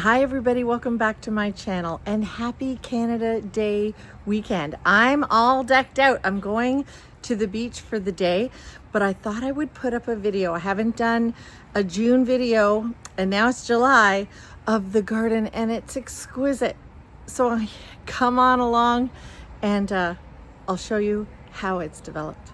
Hi everybody, welcome back to my channel and happy Canada Day weekend. I'm all decked out. I'm going to the beach for the day, but I thought I would put up a video. I haven't done a June video and now it's July of the garden and it's exquisite. So come on along and I'll show you how it's developed.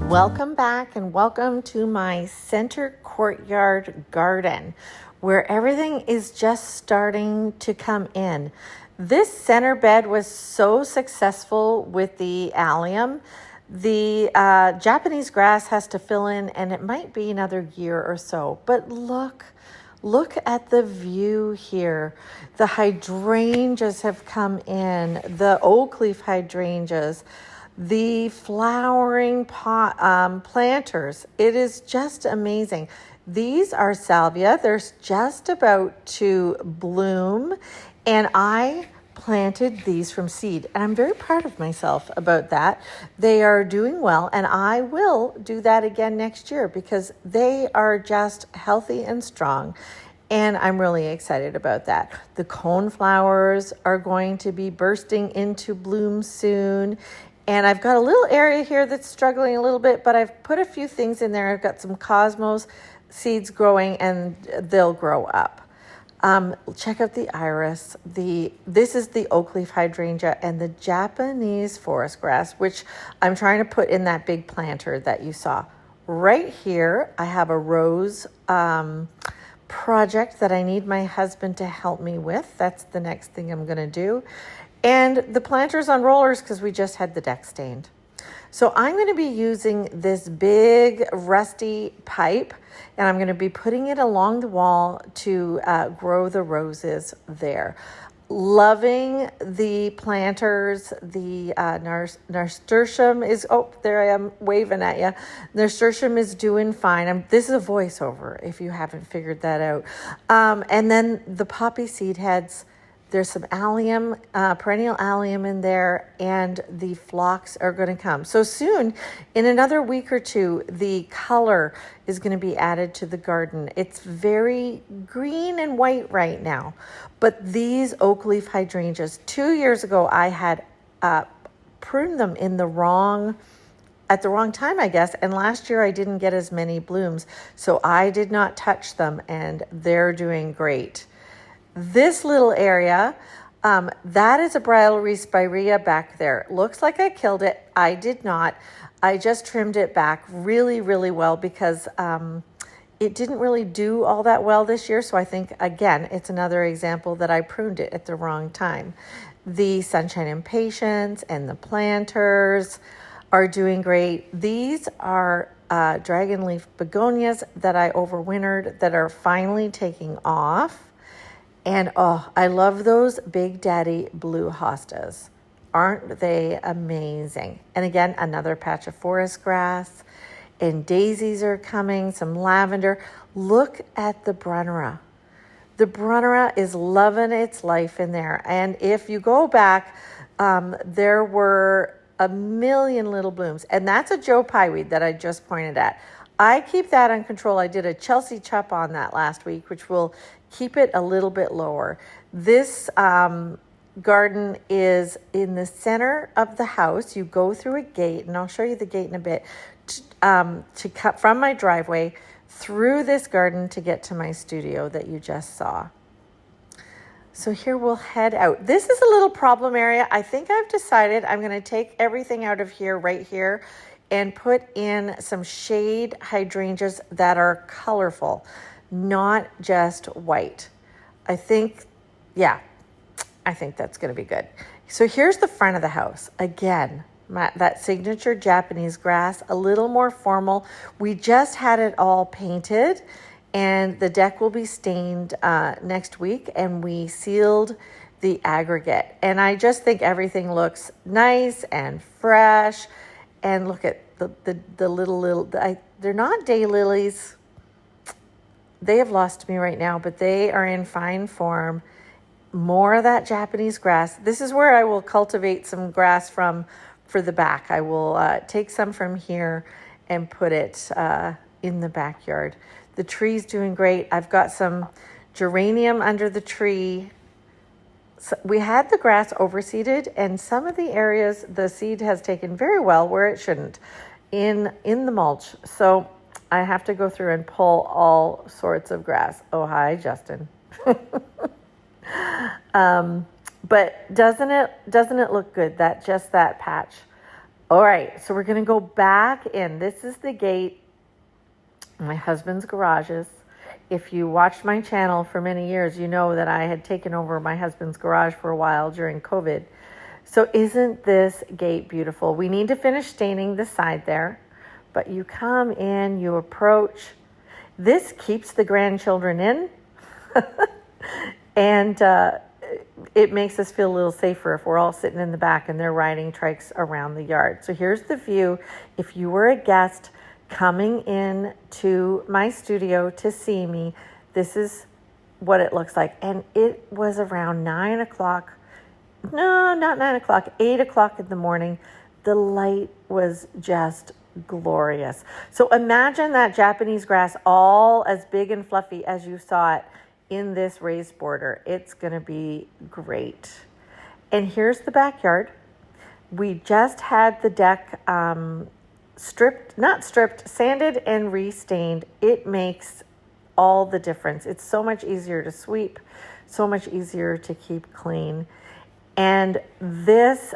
Welcome back and welcome to my center courtyard garden where everything is just starting to come in. This center bed was so successful with the allium. The Japanese grass has to fill in and it might be another year or so, but look at the view here. The hydrangeas have come in, the oak leaf hydrangeas, the flowering planters. It is just amazing. These are salvia. They're just about to bloom, and I planted these from seed, and I'm very proud of myself about that. They are doing well, and I will do that again next year because they are just healthy and strong. And I'm really excited about that. The coneflowers are going to be bursting into bloom soon. And I've got a little area here that's struggling a little bit, but I've put a few things in there. I've got some cosmos seeds growing and they'll grow up. Check out the iris. This is the oak leaf hydrangea and the Japanese forest grass, which I'm trying to put in that big planter that you saw. Right here, I have a rose project that I need my husband to help me with. That's the next thing I'm going to do. And the planters on rollers because we just had the deck stained. So I'm going to be using this big rusty pipe and I'm going to be putting it along the wall to grow the roses there. Loving the planters. The nasturtium is, oh, there I am waving at you. Nasturtium is doing fine. This is a voiceover if you haven't figured that out. And then the poppy seed heads. There's some allium, perennial allium in there, and the phlox are going to come. So soon, in another week or two, the color is going to be added to the garden. It's very green and white right now. But these oak leaf hydrangeas, 2 years ago, I had pruned them at the wrong time, I guess. And last year, I didn't get as many blooms. So I did not touch them, and they're doing great. This little area, that is a Brylery spirea back there. Looks like I killed it. I did not. I just trimmed it back really, really well because it didn't really do all that well this year. So I think, again, it's another example that I pruned it at the wrong time. The Sunshine Impatiens and the planters are doing great. These are dragon leaf begonias that I overwintered that are finally taking off. And oh, I love those Big Daddy blue hostas. Aren't they amazing? And again, another patch of forest grass. And daisies are coming, some lavender. Look at the Brunnera. The Brunnera is loving its life in there. And if you go back, there were a million little blooms. And that's a Joe Pye weed that I just pointed at. I keep that on control. I did a Chelsea chop on that last week, which will keep it a little bit lower. This garden is in the center of the house. You go through a gate, and I'll show you the gate in a bit, to cut from my driveway through this garden to get to my studio that you just saw. So here we'll head out. This is a little problem area. I think I've decided I'm going to take everything out of here, right here, and put in some shade hydrangeas that are colorful, not just white. I think that's going to be good. So here's the front of the house. Again, that signature Japanese grass, a little more formal. We just had it all painted and the deck will be stained next week, and we sealed the aggregate. And I just think everything looks nice and fresh. And look at the little, they're not daylilies. They have lost me right now, but they are in fine form. More of that Japanese grass. This is where I will cultivate some grass from for the back. I will take some from here and put it in the backyard. The tree's doing great. I've got some geranium under the tree. So we had the grass overseeded, and some of the areas the seed has taken very well where it shouldn't in the mulch. So I have to go through and pull all sorts of grass. Oh, hi, Justin. But doesn't it look good, that patch? All right, so we're going to go back in. This is the gate. My husband's garages. If you watched my channel for many years, you know that I had taken over my husband's garage for a while during COVID. So isn't this gate beautiful? We need to finish staining the side there, but you come in, you approach. This keeps the grandchildren in, and it makes us feel a little safer if we're all sitting in the back and they're riding trikes around the yard. So here's the view. If you were a guest coming in to my studio to see me, this is what it looks like. And it was around 9 o'clock. No, not 9 o'clock, 8 o'clock in the morning. The light was just glorious. So imagine that Japanese grass all as big and fluffy as you saw it in this raised border. It's going to be great. And here's the backyard. We just had the deck sanded and restained. It makes all the difference. It's so much easier to sweep, so much easier to keep clean. And this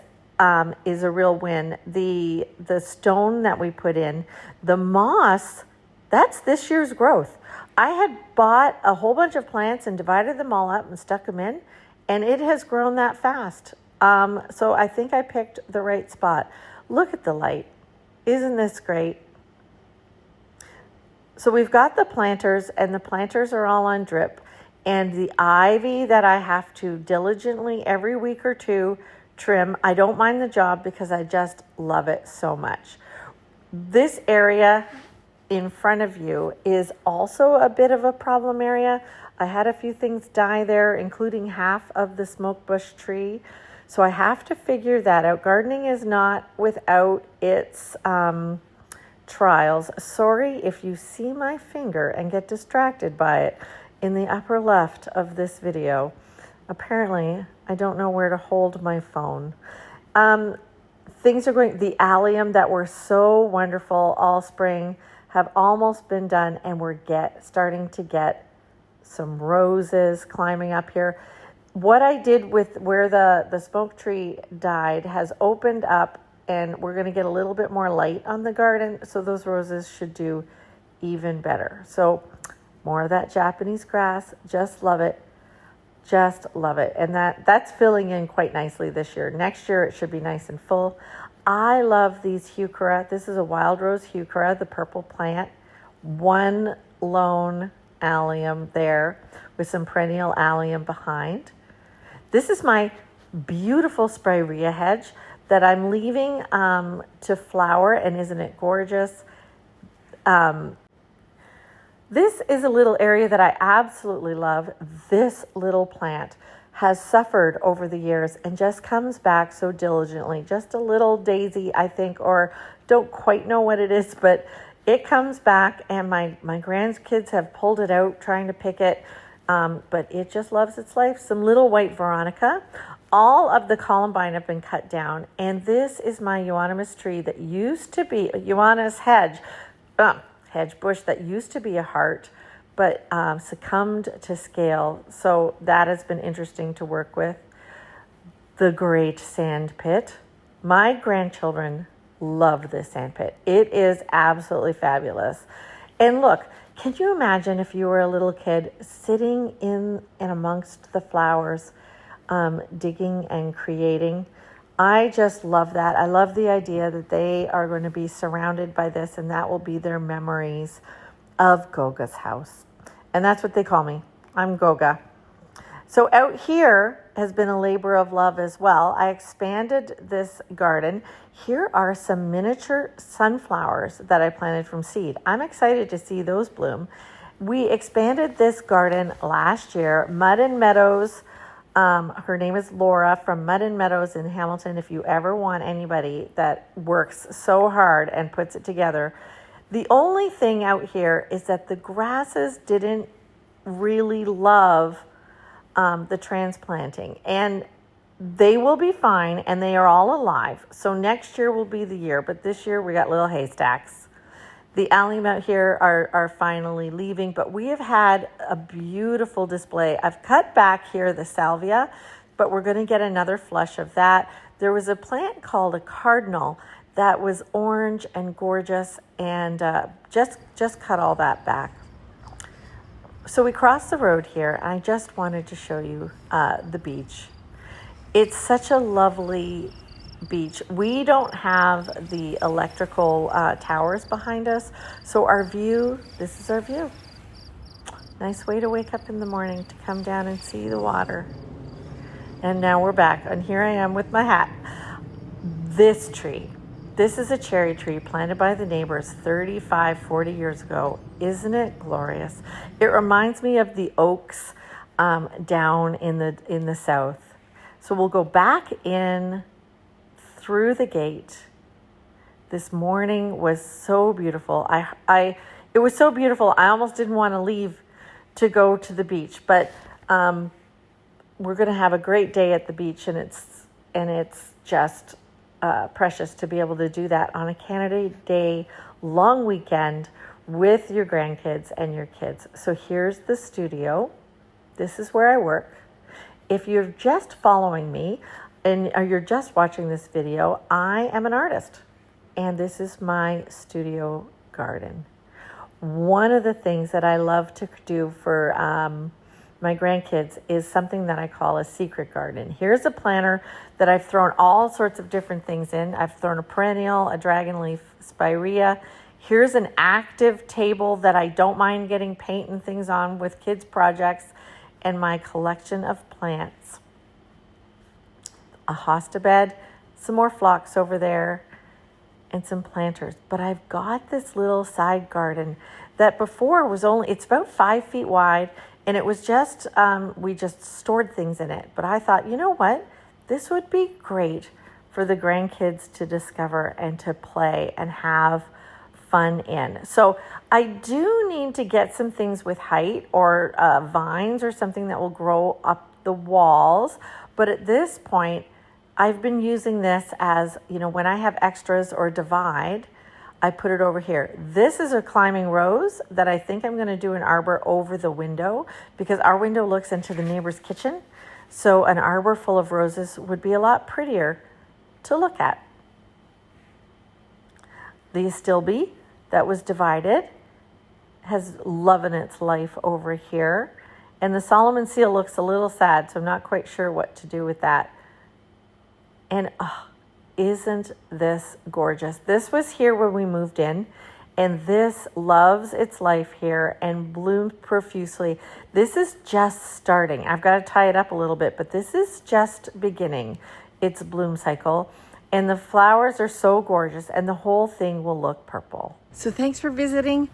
is a real win. The stone that we put in, the moss, that's this year's growth. I had bought a whole bunch of plants and divided them all up and stuck them in, and it has grown that fast. So I think I picked the right spot. Look at the light. Isn't this great? So we've got the planters, and the planters are all on drip. And the ivy that I have to diligently every week or two trim, I don't mind the job because I just love it so much. This area in front of you is also a bit of a problem area. I had a few things die there, including half of the smoke bush tree. So I have to figure that out. Gardening is not without its trials. Sorry if you see my finger and get distracted by it in the upper left of this video. Apparently, I don't know where to hold my phone. Things are going, the allium that were so wonderful all spring have almost been done, and we're starting to get some roses climbing up here. What I did with where the smoke tree died has opened up, and we're going to get a little bit more light on the garden, so those roses should do even better. So more of that Japanese grass, just love it. Just love it. And that's filling in quite nicely this year. Next year, it should be nice and full. I love these heuchera. This is a wild rose heuchera, the purple plant. One lone allium there with some perennial allium behind. This is my beautiful spirea hedge that I'm leaving to flower, and isn't it gorgeous? This is a little area that I absolutely love. This little plant has suffered over the years and just comes back so diligently. Just a little daisy, I think, or don't quite know what it is, but it comes back, and my grandkids have pulled it out trying to pick it, but it just loves its life. Some little white veronica. All of the columbine have been cut down, and this is my euonymus tree that used to be a euonymus hedge bush that used to be a heart, but succumbed to scale. So that has been interesting to work with. The great sand pit. My grandchildren love this sand pit. It is absolutely fabulous. And look, can you imagine if you were a little kid sitting in and amongst the flowers, digging and creating? I just love that. I love the idea that they are going to be surrounded by this, and that will be their memories of Goga's house. And that's what they call me. I'm Goga. So out here has been a labor of love as well. I expanded this garden. Here are some miniature sunflowers that I planted from seed. I'm excited to see those bloom. We expanded this garden last year. Mud and Meadows Her name is Laura from Mud and Meadows in Hamilton. If you ever want anybody that works so hard and puts it together. The only thing out here is that the grasses didn't really love the transplanting, and they will be fine, and they are all alive. So next year will be the year, but this year we got little haystacks. The allium out here are finally leaving, but we have had a beautiful display. I've cut back here the salvia, but we're going to get another flush of that. There was a plant called a cardinal that was orange and gorgeous, and just cut all that back. So we crossed the road here, and I just wanted to show you the beach. It's such a lovely beach. We don't have the electrical towers behind us, so our view, this is our view. Nice way to wake up in the morning, to come down and see the water. And now we're back, and here I am with my hat. This tree, this is a cherry tree planted by the neighbors 35, 40 years ago. Isn't it glorious? It reminds me of the oaks down in the south. So we'll go back in through the gate. This morning was so beautiful. It was so beautiful. I almost didn't want to leave to go to the beach, but we're going to have a great day at the beach, and it's just precious to be able to do that on a Canada Day long weekend with your grandkids and your kids. So here's the studio. This is where I work. If you're just following me and you're just watching this video, I am an artist, and this is my studio garden. One of the things that I love to do for my grandkids is something that I call a secret garden. Here's a planter that I've thrown all sorts of different things in. I've thrown a perennial, a dragon leaf, spirea. Here's an active table that I don't mind getting paint and things on with kids' projects, and my collection of plants. A hosta bed, some more phlox over there, and some planters. But I've got this little side garden that before was it's about 5 feet wide, and it was just, we just stored things in it. But I thought, you know what? This would be great for the grandkids to discover and to play and have fun in. So I do need to get some things with height or vines or something that will grow up the walls. But at this point, I've been using this as, when I have extras or divide, I put it over here. This is a climbing rose that I think I'm going to do an arbor over the window, because our window looks into the neighbor's kitchen. So an arbor full of roses would be a lot prettier to look at. The astilbe that was divided has loving its life over here. And the Solomon seal looks a little sad, so I'm not quite sure what to do with that. And isn't this gorgeous? This was here when we moved in, and this loves its life here and blooms profusely. This is just starting. I've got to tie it up a little bit, but this is just beginning its bloom cycle. And the flowers are so gorgeous, and the whole thing will look purple. So thanks for visiting.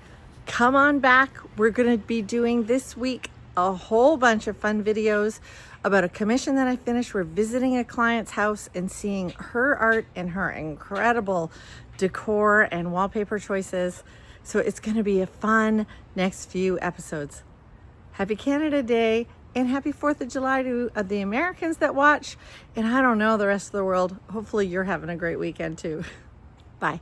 Come on back. We're going to be doing this week a whole bunch of fun videos about a commission that I finished. We're visiting a client's house and seeing her art and her incredible decor and wallpaper choices. So it's going to be a fun next few episodes. Happy Canada Day, and happy 4th of July to the Americans that watch. And I don't know, the rest of the world. Hopefully you're having a great weekend too. Bye.